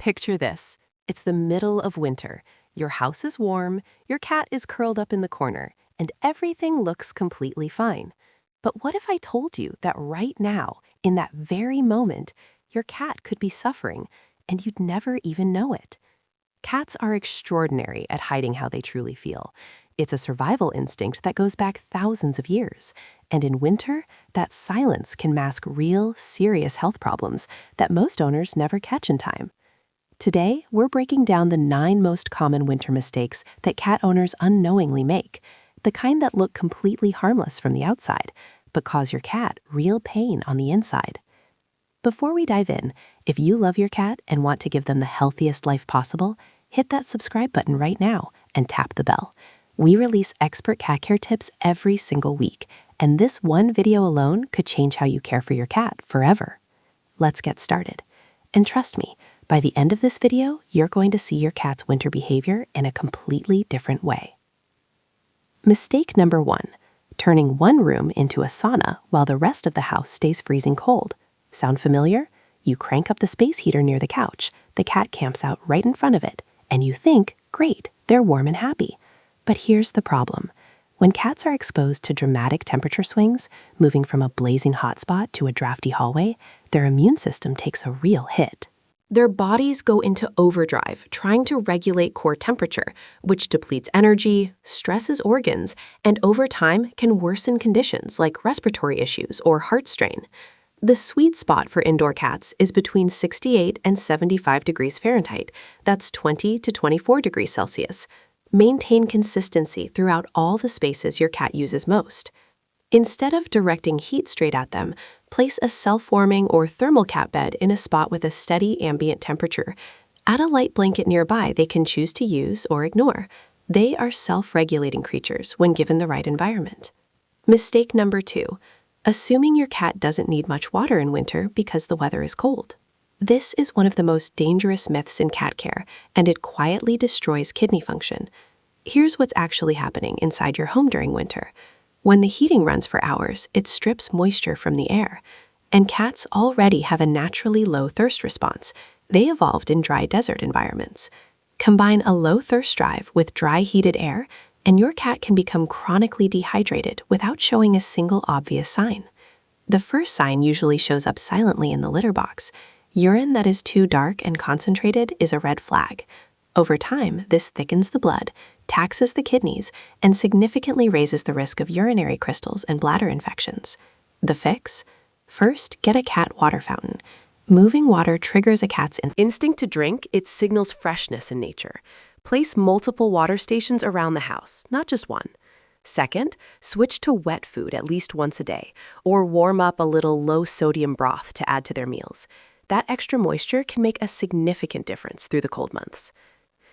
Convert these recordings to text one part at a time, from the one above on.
Picture this. It's the middle of winter. Your house is warm, your cat is curled up in the corner, and everything looks completely fine. But what if I told you that right now, in that very moment, your cat could be suffering, and you'd never even know it? Cats are extraordinary at hiding how they truly feel. It's a survival instinct that goes back thousands of years. And in winter, that silence can mask real, serious health problems that most owners never catch in time. Today, we're breaking down the 9 most common winter mistakes that cat owners unknowingly make, the kind that look completely harmless from the outside, but cause your cat real pain on the inside. Before we dive in, if you love your cat and want to give them the healthiest life possible, hit that subscribe button right now and tap the bell. We release expert cat care tips every single week, and this one video alone could change how you care for your cat forever. Let's get started. And trust me, by the end of this video, you're going to see your cat's winter behavior in a completely different way. Mistake number 1, turning one room into a sauna while the rest of the house stays freezing cold. Sound familiar? You crank up the space heater near the couch, the cat camps out right in front of it, and you think, great, they're warm and happy. But here's the problem. When cats are exposed to dramatic temperature swings, moving from a blazing hot spot to a drafty hallway, their immune system takes a real hit. Their bodies go into overdrive, trying to regulate core temperature, which depletes energy, stresses organs, and over time can worsen conditions like respiratory issues or heart strain. The sweet spot for indoor cats is between 68 and 75 degrees Fahrenheit. That's 20 to 24 degrees Celsius. Maintain consistency throughout all the spaces your cat uses most. Instead of directing heat straight at them, place a self-warming or thermal cat bed in a spot with a steady ambient temperature. Add a light blanket nearby they can choose to use or ignore. They are self-regulating creatures when given the right environment. Mistake number 2, assuming your cat doesn't need much water in winter because the weather is cold. This is one of the most dangerous myths in cat care, and it quietly destroys kidney function. Here's what's actually happening inside your home during winter. When the heating runs for hours, it strips moisture from the air. And cats already have a naturally low thirst response. They evolved in dry desert environments. Combine a low thirst drive with dry heated air, and your cat can become chronically dehydrated without showing a single obvious sign. The first sign usually shows up silently in the litter box. Urine that is too dark and concentrated is a red flag. Over time, this thickens the blood, taxes the kidneys, and significantly raises the risk of urinary crystals and bladder infections. The fix? First, get a cat water fountain. Moving water triggers a cat's instinct to drink. It signals freshness in nature. Place multiple water stations around the house, not just one. Second, switch to wet food at least once a day, or warm up a little low-sodium broth to add to their meals. That extra moisture can make a significant difference through the cold months.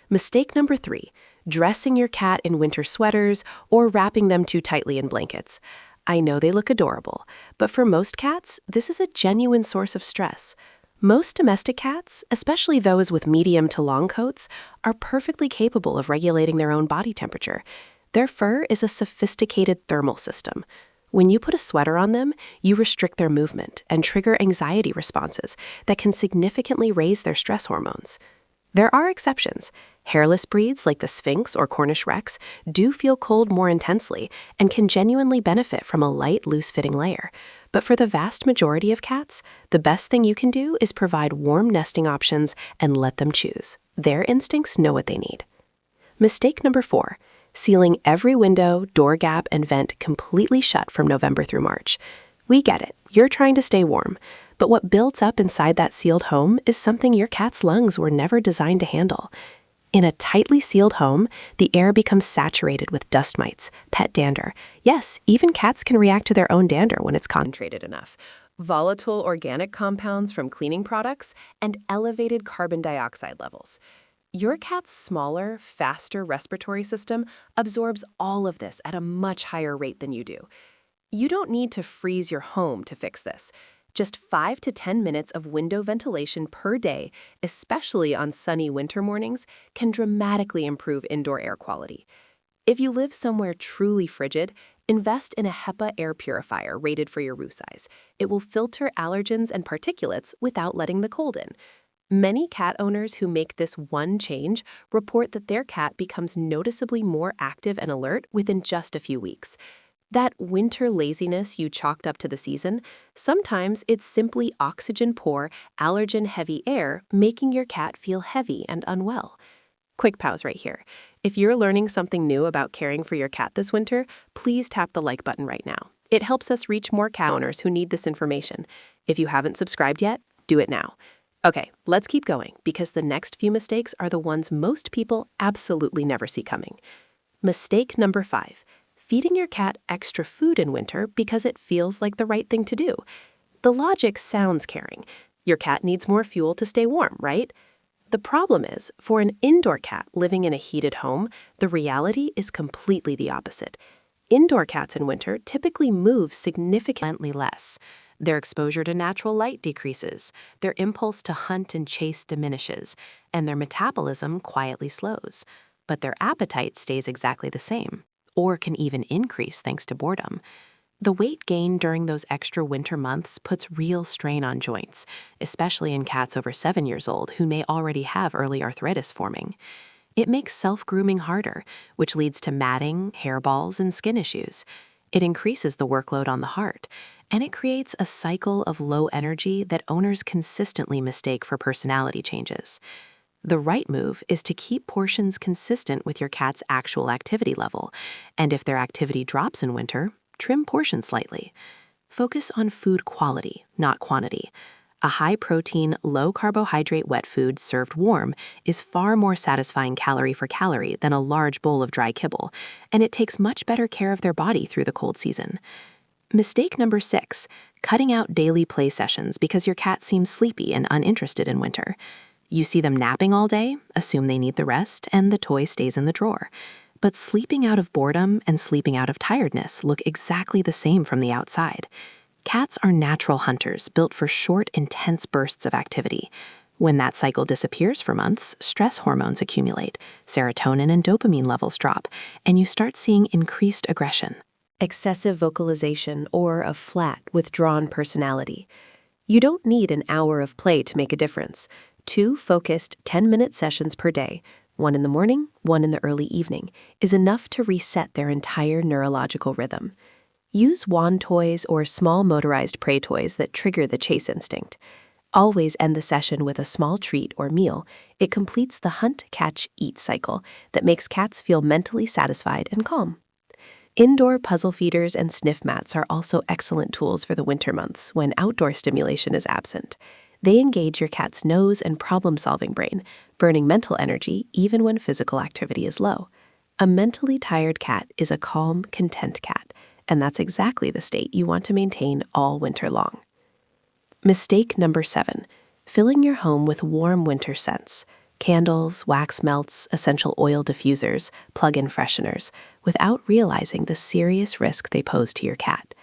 Mistake number 3, dressing your cat in winter sweaters or wrapping them too tightly in blankets. I know they look adorable, but for most cats, this is a genuine source of stress. Most domestic cats, especially those with medium to long coats, are perfectly capable of regulating their own body temperature. Their fur is a sophisticated thermal system. When you put a sweater on them, you restrict their movement and trigger anxiety responses that can significantly raise their stress hormones. There are exceptions. Hairless breeds like the Sphinx or Cornish Rex do feel cold more intensely and can genuinely benefit from a light, loose-fitting layer. But for the vast majority of cats, the best thing you can do is provide warm nesting options and let them choose. Their instincts know what they need. Mistake number 4, sealing every window, door gap, and vent completely shut from November through March. We get it. You're trying to stay warm. But what builds up inside that sealed home is something your cat's lungs were never designed to handle. In a tightly sealed home, the air becomes saturated with dust mites, pet dander. Yes, even cats can react to their own dander when it's concentrated enough. Volatile organic compounds from cleaning products, and elevated carbon dioxide levels. Your cat's smaller, faster respiratory system absorbs all of this at a much higher rate than you do. You don't need to freeze your home to fix this. Just 5 to 10 minutes of window ventilation per day, especially on sunny winter mornings, can dramatically improve indoor air quality. If you live somewhere truly frigid, invest in a HEPA air purifier rated for your room size. It will filter allergens and particulates without letting the cold in. Many cat owners who make this one change report that their cat becomes noticeably more active and alert within just a few weeks. That winter laziness you chalked up to the season, sometimes it's simply oxygen-poor, allergen-heavy air making your cat feel heavy and unwell. Quick pause right here. If you're learning something new about caring for your cat this winter, please tap the like button right now. It helps us reach more cat owners who need this information. If you haven't subscribed yet, do it now. Okay, let's keep going because the next few mistakes are the ones most people absolutely never see coming. Mistake number 5. Feeding your cat extra food in winter because it feels like the right thing to do. The logic sounds caring. Your cat needs more fuel to stay warm, right? The problem is, for an indoor cat living in a heated home, the reality is completely the opposite. Indoor cats in winter typically move significantly less. Their exposure to natural light decreases, their impulse to hunt and chase diminishes, and their metabolism quietly slows. But their appetite stays exactly the same, or can even increase thanks to boredom. The weight gain during those extra winter months puts real strain on joints, especially in cats over 7 years old who may already have early arthritis forming. It makes self-grooming harder, which leads to matting, hairballs, and skin issues. It increases the workload on the heart, and it creates a cycle of low energy that owners consistently mistake for personality changes. The right move is to keep portions consistent with your cat's actual activity level, and if their activity drops in winter, trim portions slightly. Focus on food quality, not quantity. A high-protein, low-carbohydrate wet food served warm is far more satisfying calorie for calorie than a large bowl of dry kibble, and it takes much better care of their body through the cold season. Mistake number 6, cutting out daily play sessions because your cat seems sleepy and uninterested in winter. You see them napping all day, assume they need the rest, and the toy stays in the drawer. But sleeping out of boredom and sleeping out of tiredness look exactly the same from the outside. Cats are natural hunters built for short, intense bursts of activity. When that cycle disappears for months, stress hormones accumulate, serotonin and dopamine levels drop, and you start seeing increased aggression, excessive vocalization, or a flat, withdrawn personality. You don't need an hour of play to make a difference. 2 focused 10-minute sessions per day, one in the morning, one in the early evening, is enough to reset their entire neurological rhythm. Use wand toys or small motorized prey toys that trigger the chase instinct. Always end the session with a small treat or meal. It completes the hunt, catch, eat cycle that makes cats feel mentally satisfied and calm. Indoor puzzle feeders and sniff mats are also excellent tools for the winter months when outdoor stimulation is absent. They engage your cat's nose and problem-solving brain, burning mental energy even when physical activity is low. A mentally tired cat is a calm, content cat, and that's exactly the state you want to maintain all winter long. Mistake number 7, filling your home with warm winter scents, candles, wax melts, essential oil diffusers, plug-in fresheners, without realizing the serious risk they pose to your cat.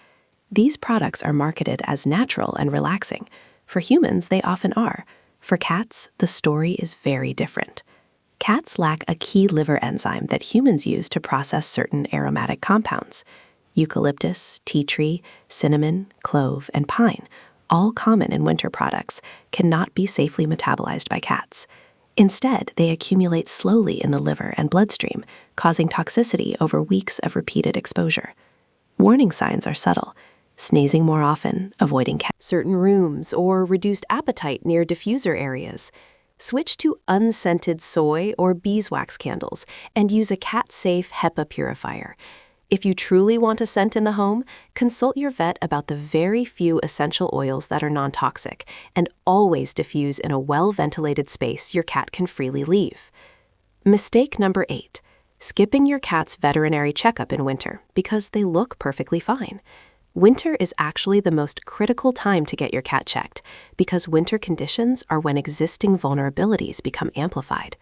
These products are marketed as natural and relaxing. For humans, they often are. For cats, the story is very different. Cats lack a key liver enzyme that humans use to process certain aromatic compounds. Eucalyptus, tea tree, cinnamon, clove, and pine, all common in winter products, cannot be safely metabolized by cats. Instead, they accumulate slowly in the liver and bloodstream, causing toxicity over weeks of repeated exposure. Warning signs are subtle. Sneezing more often, avoiding certain rooms, or reduced appetite near diffuser areas. Switch to unscented soy or beeswax candles and use a cat-safe HEPA purifier. If you truly want a scent in the home, consult your vet about the very few essential oils that are non-toxic, and always diffuse in a well-ventilated space your cat can freely leave. Mistake number 8, skipping your cat's veterinary checkup in winter because they look perfectly fine. Winter is actually the most critical time to get your cat checked because winter conditions are when existing vulnerabilities become amplified.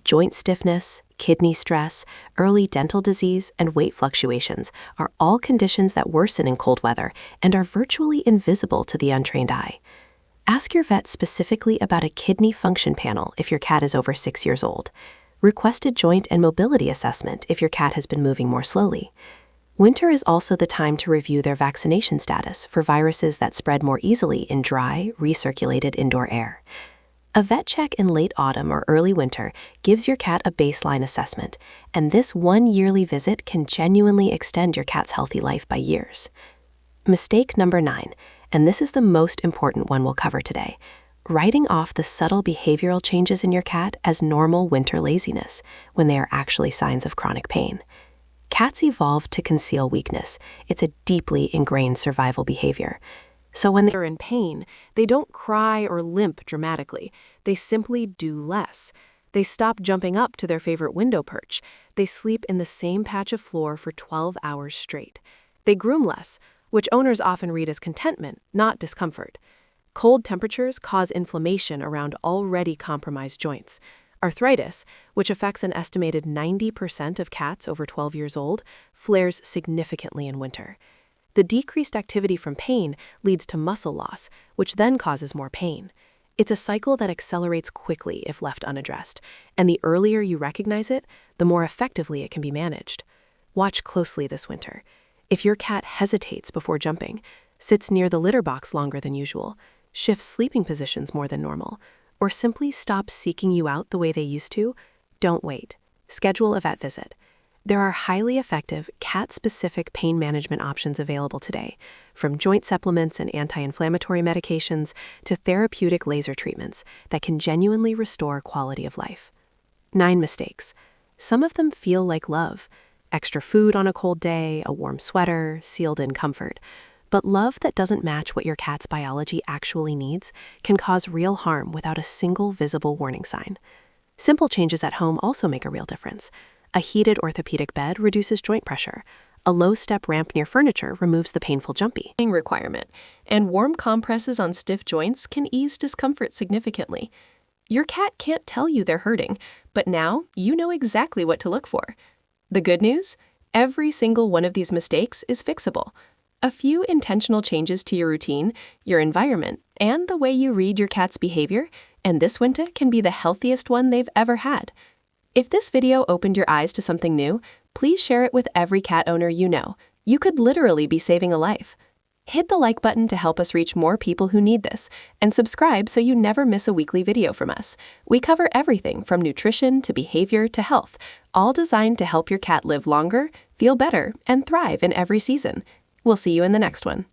Joint stiffness, kidney stress, early dental disease, and weight fluctuations are all conditions that worsen in cold weather and are virtually invisible to the untrained eye. Ask your vet specifically about a kidney function panel if your cat is over 6 years old. Request a joint and mobility assessment if your cat has been moving more slowly. Winter is also the time to review their vaccination status for viruses that spread more easily in dry, recirculated indoor air. A vet check in late autumn or early winter gives your cat a baseline assessment, and this one yearly visit can genuinely extend your cat's healthy life by years. Mistake number 9, and this is the most important one we'll cover today: writing off the subtle behavioral changes in your cat as normal winter laziness when they are actually signs of chronic pain. Cats evolved to conceal weakness. It's a deeply ingrained survival behavior. So when they're in pain, they don't cry or limp dramatically. They simply do less. They stop jumping up to their favorite window perch. They sleep in the same patch of floor for 12 hours straight. They groom less, which owners often read as contentment, not discomfort. Cold temperatures cause inflammation around already compromised joints. Arthritis, which affects an estimated 90% of cats over 12 years old, flares significantly in winter. The decreased activity from pain leads to muscle loss, which then causes more pain. It's a cycle that accelerates quickly if left unaddressed, and the earlier you recognize it, the more effectively it can be managed. Watch closely this winter. If your cat hesitates before jumping, sits near the litter box longer than usual, shifts sleeping positions more than normal, or simply stops seeking you out the way they used to, don't wait. Schedule a vet visit. There are highly effective, cat-specific pain management options available today, from joint supplements and anti-inflammatory medications to therapeutic laser treatments that can genuinely restore quality of life. 9 mistakes. Some of them feel like love. Extra food on a cold day, a warm sweater, sealed-in comfort. But love that doesn't match what your cat's biology actually needs can cause real harm without a single visible warning sign. Simple changes at home also make a real difference. A heated orthopedic bed reduces joint pressure. A low-step ramp near furniture removes the painful jumpy requirement. And warm compresses on stiff joints can ease discomfort significantly. Your cat can't tell you they're hurting, but now you know exactly what to look for. The good news? Every single one of these mistakes is fixable. A few intentional changes to your routine, your environment, and the way you read your cat's behavior, and this winter can be the healthiest one they've ever had. If this video opened your eyes to something new, please share it with every cat owner you know. You could literally be saving a life. Hit the like button to help us reach more people who need this, and subscribe so you never miss a weekly video from us. We cover everything from nutrition to behavior to health, all designed to help your cat live longer, feel better, and thrive in every season. We'll see you in the next one.